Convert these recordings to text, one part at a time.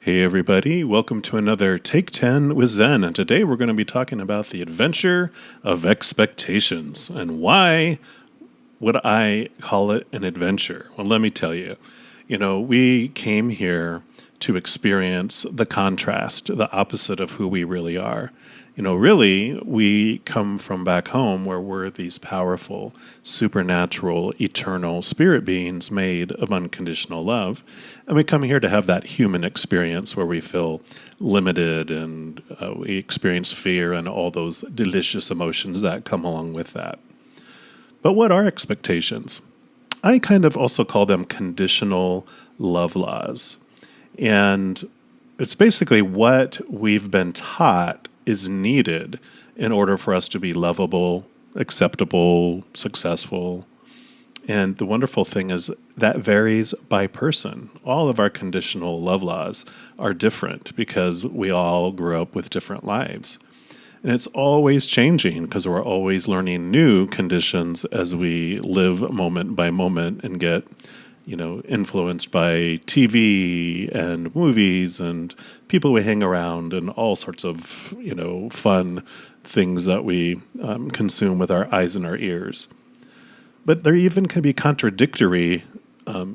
Hey everybody, welcome to another Take 10 with Zen, and today we're going to be talking about the adventure of expectations. And why would I call it an adventure? Well, let me tell you. We came here to experience the contrast, the opposite of who we really are. Really, we come from back home where we're these powerful, supernatural, eternal spirit beings made of unconditional love. And we come here to have that human experience where we feel limited and we experience fear and all those delicious emotions that come along with that. But what are expectations? I kind of also call them conditional love laws. And it's basically what we've been taught is needed in order for us to be lovable, acceptable, successful. And the wonderful thing is that varies by person. All of our conditional love laws are different because we all grew up with different lives. And it's always changing because we're always learning new conditions as we live moment by moment and get influenced by TV and movies and people we hang around and all sorts of, fun things that we consume with our eyes and our ears. But there even can be contradictory,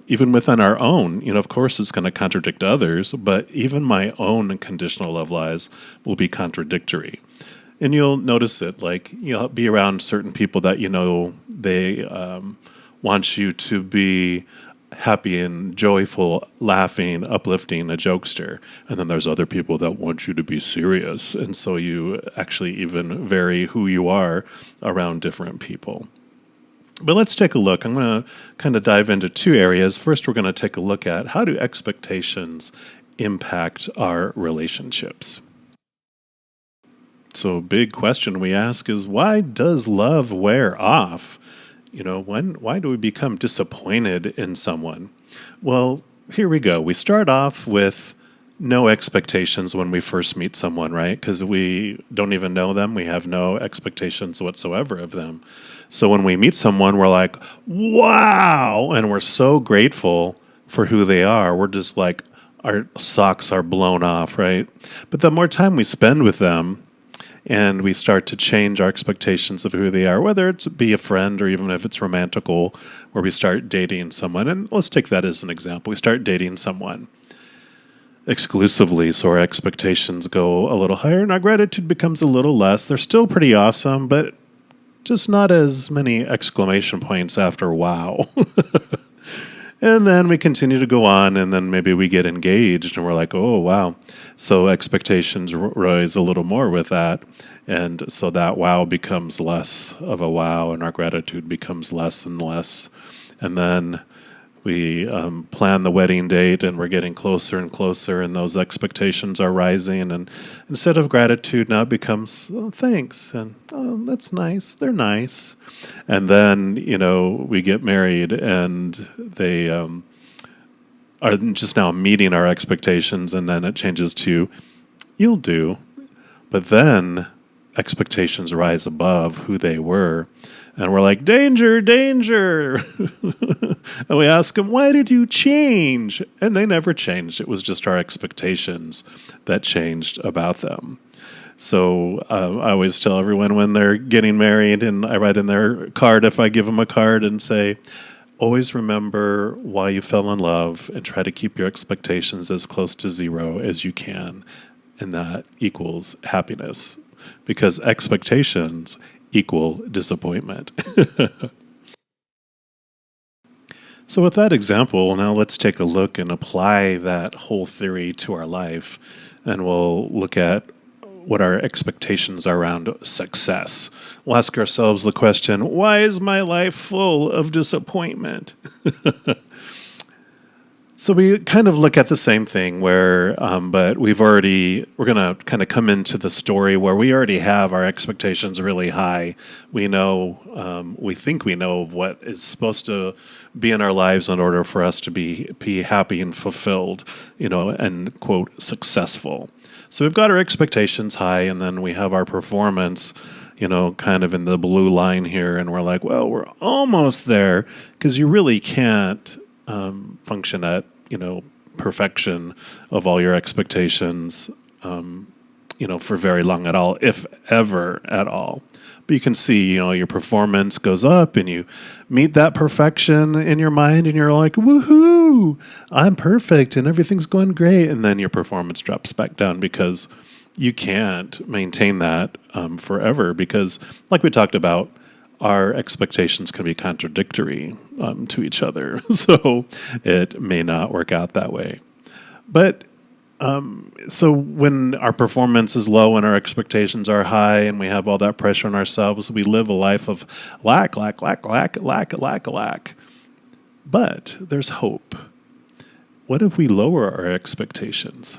even within our own. Of course, it's going to contradict others, but even my own conditional love lies will be contradictory. And you'll notice it, like you'll be around certain people that they want you to be happy and joyful, laughing, uplifting, a jokester. And then there's other people that want you to be serious. And so you actually even vary who you are around different people. But let's take a look. I'm going to kind of dive into two areas. First, we're going to take a look at how do expectations impact our relationships. So, big question we ask is, why does love wear off? Why do we become disappointed in someone? Well, here we go. We start off with no expectations when we first meet someone, right? Because we don't even know them. We have no expectations whatsoever of them. So when we meet someone, we're like, wow! And we're so grateful for who they are. We're just like, our socks are blown off, right? But the more time we spend with them, and we start to change our expectations of who they are, whether it's be a friend or even if it's romantical, where we start dating someone. And let's take that as an example. We start dating someone exclusively, so our expectations go a little higher and our gratitude becomes a little less. They're still pretty awesome, but just not as many exclamation points after wow. And then we continue to go on, and then maybe we get engaged, and we're like, oh, wow. So expectations rise a little more with that. And so that wow becomes less of a wow, and our gratitude becomes less and less. And then we plan the wedding date, and we're getting closer and closer, and those expectations are rising. And instead of gratitude, now it becomes, oh, thanks, and oh, that's nice, they're nice. And then, we get married, and they are just now meeting our expectations, and then it changes to, you'll do. But then expectations rise above who they were. And we're like, danger, danger. And we ask them, why did you change? And they never changed. It was just our expectations that changed about them. So I always tell everyone when they're getting married, and I write in their card, if I give them a card, and say, always remember why you fell in love and try to keep your expectations as close to zero as you can. And that equals happiness, because expectations equal disappointment. So with that example, now let's take a look and apply that whole theory to our life, and we'll look at what our expectations are around success. We'll ask ourselves the question, why is my life full of disappointment? So we kind of look at the same thing but we're going to kind of come into the story where we already have our expectations really high. We know, we think we know what is supposed to be in our lives in order for us to be happy and fulfilled, and quote, successful. So we've got our expectations high, and then we have our performance, kind of in the blue line here, and we're like, well, we're almost there, because you really can't function at perfection of all your expectations, for very long at all, if ever at all. But you can see, your performance goes up and you meet that perfection in your mind and you're like, woohoo, I'm perfect and everything's going great. And then your performance drops back down because you can't maintain that forever because, like we talked about, our expectations can be contradictory to each other. So it may not work out that way. But so when our performance is low and our expectations are high and we have all that pressure on ourselves, we live a life of lack. But there's hope. What if we lower our expectations?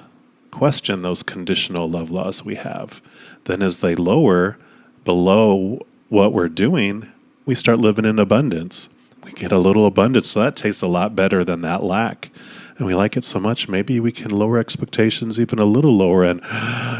Question those conditional love laws we have. Then as they lower below what we're doing, we start living in abundance. We get a little abundance, so that tastes a lot better than that lack. And we like it so much, maybe we can lower expectations even a little lower and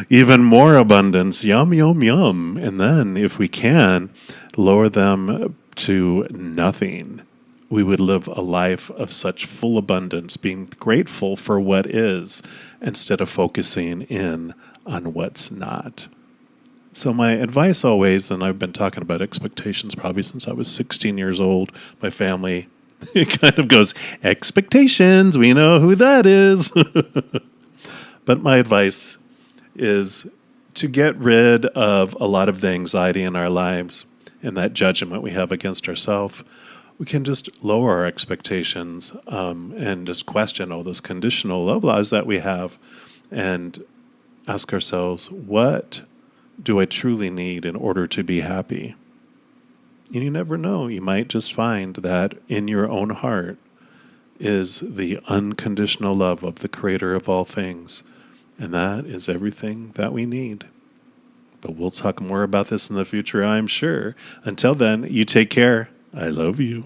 even more abundance. Yum, yum, yum. And then, if we can, lower them to nothing. We would live a life of such full abundance, being grateful for what is, instead of focusing in on what's not. So my advice always, and I've been talking about expectations probably since I was 16 years old, my family, it kind of goes, expectations, we know who that is. But my advice is to get rid of a lot of the anxiety in our lives and that judgment we have against ourselves. We can just lower our expectations and just question all those conditional love laws that we have and ask ourselves, what do I truly need in order to be happy? And you never know. You might just find that in your own heart is the unconditional love of the Creator of all things. And that is everything that we need. But we'll talk more about this in the future, I'm sure. Until then, you take care. I love you.